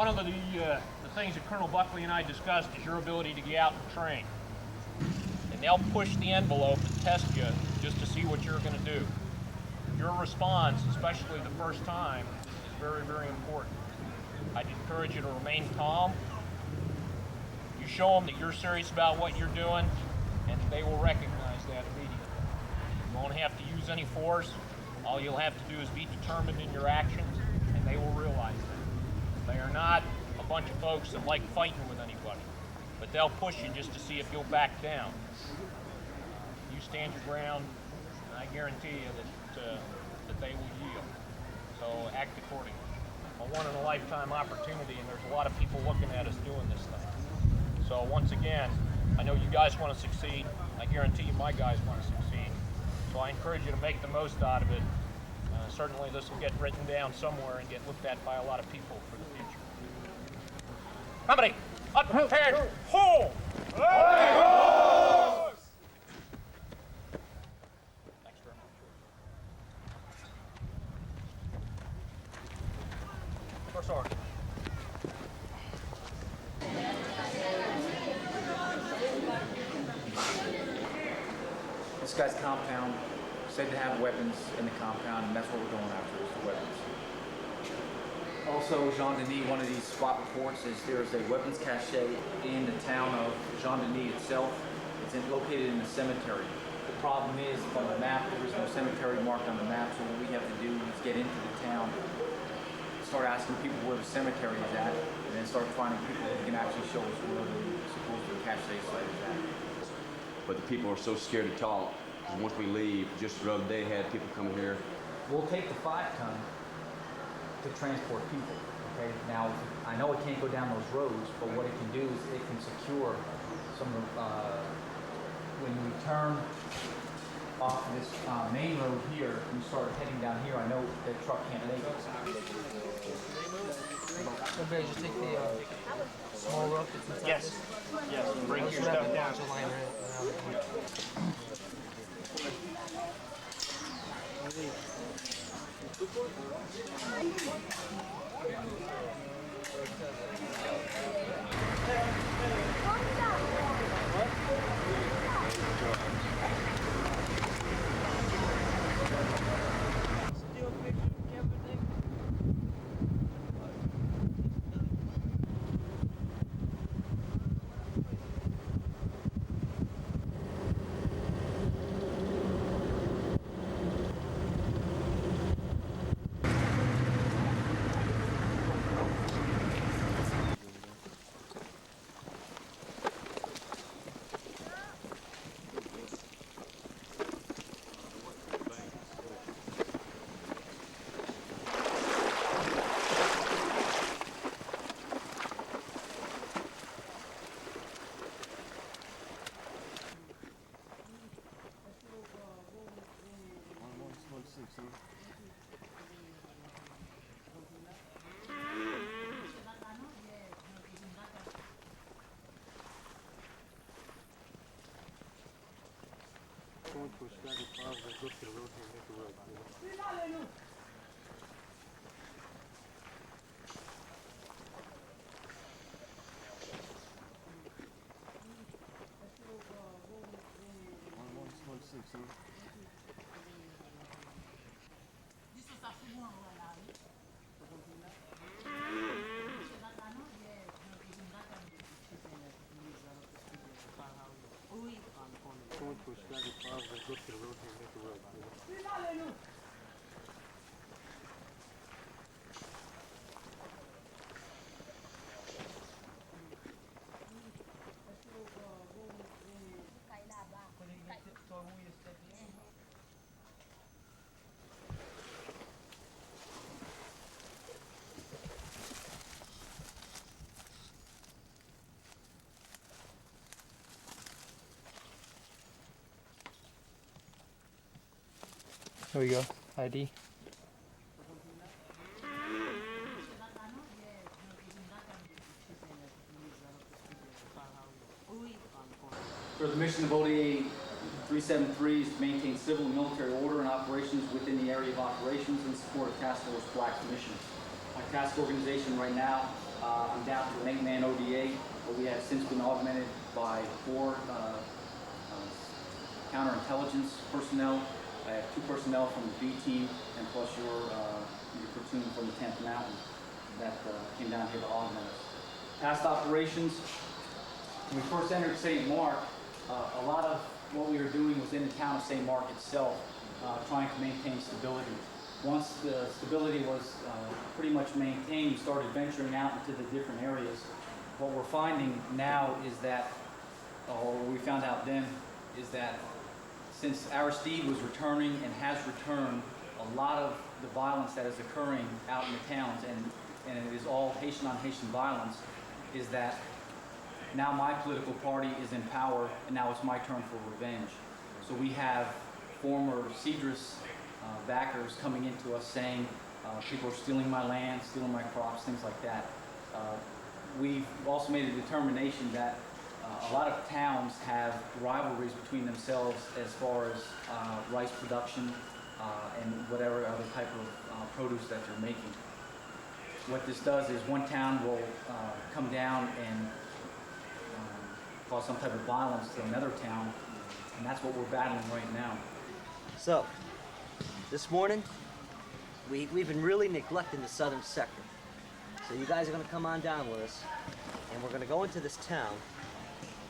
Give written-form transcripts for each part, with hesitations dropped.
one of the things that Colonel Buckley and I discussed is your ability to get out and train. And they'll push the envelope and test you just to see what you're going to do. Your response, especially the first time, is very, very important. I'd encourage you to remain calm. You show them that you're serious about what you're doing, and they will recognize that immediately. You won't have to use any force. All you'll have to do is be determined in your actions, and they will realize that. They are not a bunch of folks that like fighting with anybody, but they'll push you just to see if you'll back down. You stand your ground, and I guarantee you that they will yield. So act accordingly. A one-in-a-lifetime opportunity, and there's a lot of people looking at us doing this thing. So once again, I know you guys want to succeed. I guarantee you my guys want to succeed. So I encourage you to make the most out of it. Certainly this will get written down somewhere and get looked at by a lot of people for the future. Company, unprepared, hold! Thanks very much. First sergeant. This guy's compound said to have weapons in the compound, and that's what we're going after, is the weapons. Also, Jean-Denis, one of these spot reports is there is a weapons cache in the town of Jean-Denis itself. It's located in a cemetery. The problem is, on the map, there is no cemetery marked on the map, so what we have to do is get into the town, start asking people where the cemetery is at, and then start finding people who can actually show us where the supposed cache site is at. But the people are so scared to talk. Once we leave, just the other day had people coming here. We'll take the 5-ton to transport people, okay? Now, I know it can't go down those roads, but what it can do is it can secure some of, when you turn off this main road here, and you start heading down here, I know the truck can't make it. Okay, just take the small rope that's inside. Yes. Yes, bring your stuff down. Here we go. ID. For the mission of ODA 373 is to maintain civil and military order and operations within the area of operations in support of Task Force Black's mission. Our task organization right now I'm down to an 8-man ODA, but we have since been augmented by 4 counterintelligence personnel. I have 2 personnel from the B team and plus your platoon from the 10th Mountain that came down here to augment us. Past operations, when we first entered Saint-Marc, a lot of what we were doing was in the town of Saint-Marc itself, trying to maintain stability. Once the stability was pretty much maintained, we started venturing out into the different areas. What we're finding now is that, or what we found out then, is that since Aristide was returning and has returned, a lot of the violence that is occurring out in the towns, and it is all Haitian-on-Haitian violence, is that now my political party is in power, and now it's my turn for revenge. So we have former Cedrus backers coming into us saying people are stealing my land, stealing my crops, things like that. We've also made a determination that a lot of towns have rivalries between themselves as far as rice production and whatever other type of produce that they're making. What this does is one town will come down and cause some type of violence to another town, and that's what we're battling right now. So, this morning, we've been really neglecting the southern sector. So you guys are gonna come on down with us, and we're gonna go into this town,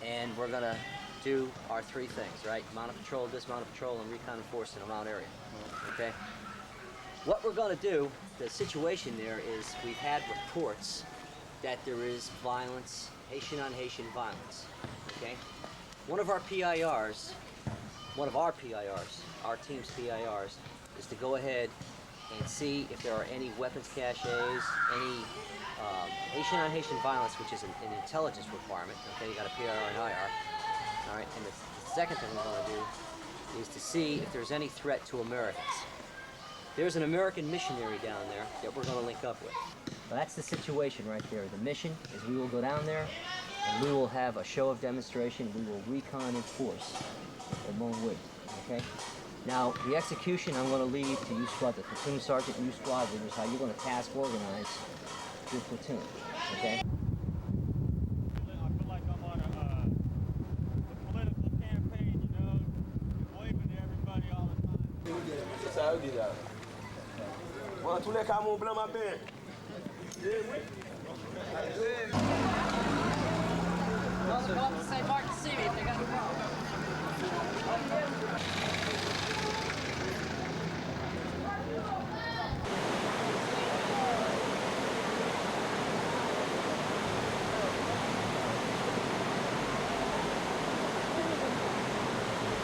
and we're gonna do our 3 things, right? Mounted patrol, dismounted patrol, and recon and force in a mounted area, okay? What we're gonna do, the situation there is we've had reports that there is violence, Haitian-on-Haitian violence, okay? One of our PIRs, our team's PIRs, is to go ahead and see if there are any weapons caches, any Haitian-on-Haitian violence, which is an intelligence requirement, okay? You got a PIR and IR, all right? And the second thing we're gonna do is to see if there's any threat to Americans. There's an American missionary down there that we're going to link up with. Well, that's the situation right there. The mission is we will go down there and we will have a show of demonstration. We will recon and force along with, okay? Now, the execution I'm going to leave to you squad, the platoon sergeant and you squad leaders, how you're going to task organize your platoon, okay? I feel like I'm on a political campaign, you know, waving to everybody all the time. Ça veut dire. Bon, tous les cas, mon blanc m'a bien. Go up to Saint-Marc to see me if they got a problem.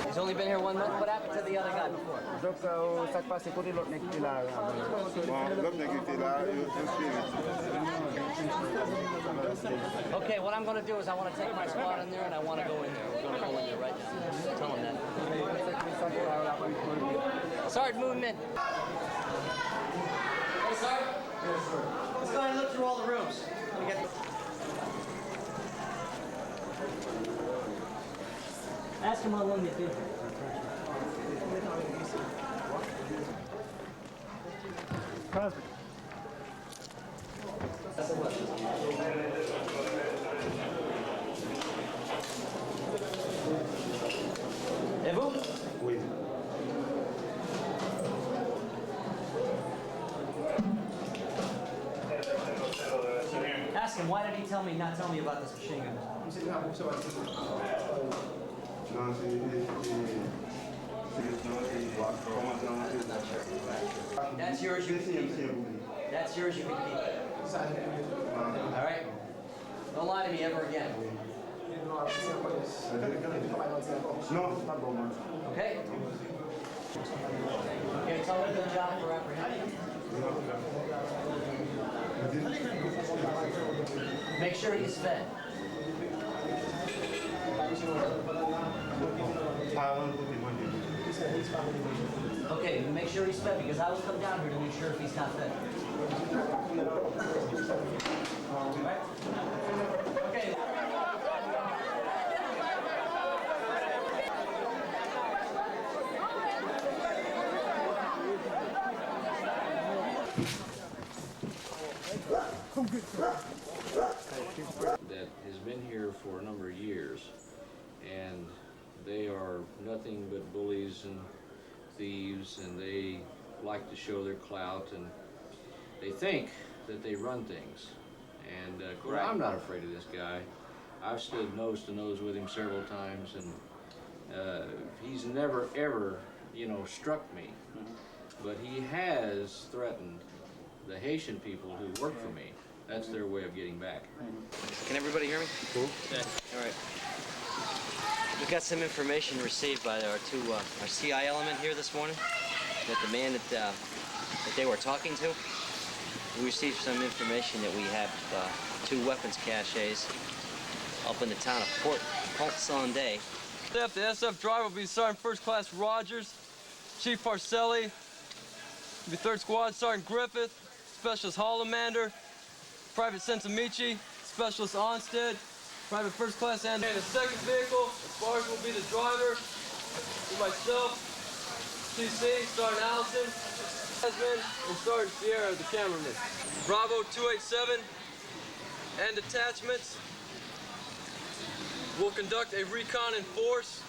He's only been here 1 month. What happened to the other guy before? Donc, ça se passe côté l'autre nègre qui est là. Bon, l'autre nègre qui était là, il Okay, what I'm going to do is I want to take my squad in there and I want to go in there. We're going to go in there right now. Tell him that. Sergeant, move him in. Hey, Sergeant. Let's go ahead and look through all the rooms. Let me get this. Ask him how long they've been here. Cosby. Et vous? Oui. Ask him, why did he not tell me about this machine gun? Non, That's yours, you can keep. That's yours, you can keep. All right? Don't lie to me ever again. Okay? Okay, tell him good job for apprehending. Make sure he's fed. Okay, make sure he's fed because I will come down here to make sure if he's not fed. Right? Okay. Come get that has been here for a number of years, and they are nothing but bullies and thieves, and they like to show their clout, and they think that they run things. And of course, I'm not afraid of this guy. I've stood nose to nose with him several times, and he's never ever, you know, struck me. But he has threatened the Haitian people who work for me. That's their way of getting back. Can everybody hear me? Cool. Yeah. All right. We got some information received by our CI element here this morning. That the man that they were talking to. We received some information that we have 2 weapons caches up in the town of Port Saint-Marc. The SF driver will be Sergeant First Class Rogers, Chief Parcelli, will be 3rd Squad Sergeant Griffith, Specialist Hollamander, Private Sensamichi, Specialist Onstead, Private First Class and the 2nd vehicle, as far as will be the driver, with myself, CC, Sergeant Allison, Desmond, and Sergeant Sierra, the cameraman. Bravo 287 and detachments will conduct a recon in force.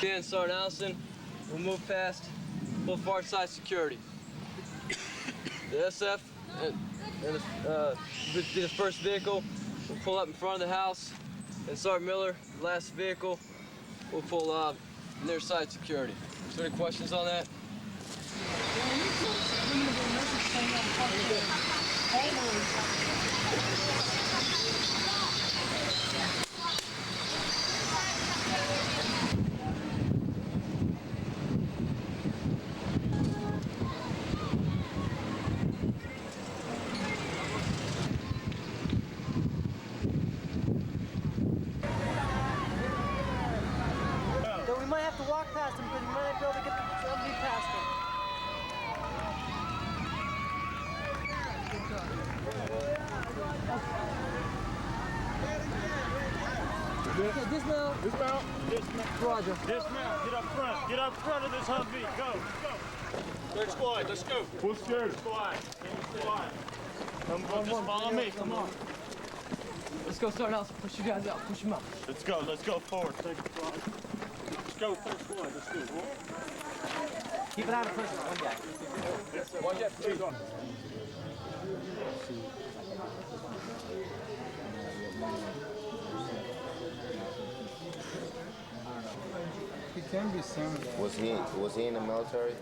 And Sergeant Allison will move past full far side security. The SF and be the first vehicle will pull up in front of the house, and Sergeant Miller, the last vehicle, will pull up near side security. Is there any questions on that? So we might have to walk past him because we might not be able to get the LB past him. Okay, dismount. Dismount. Dismount. Roger. Dismount. Get up front. Get up front of this Humvee. Go. Go. 3rd Squad. Let's go. Full security. Squad. Squad. Come on. Just follow me. Come on. Let's go, Sergeant Allison. Push you guys out. Push them out. Let's go. Let's go forward. 2nd Squad. Let's go. 3rd Squad. Let's go. Keep it out of prison. One guy. Watch that. 2. He can be similar. Was he in the military?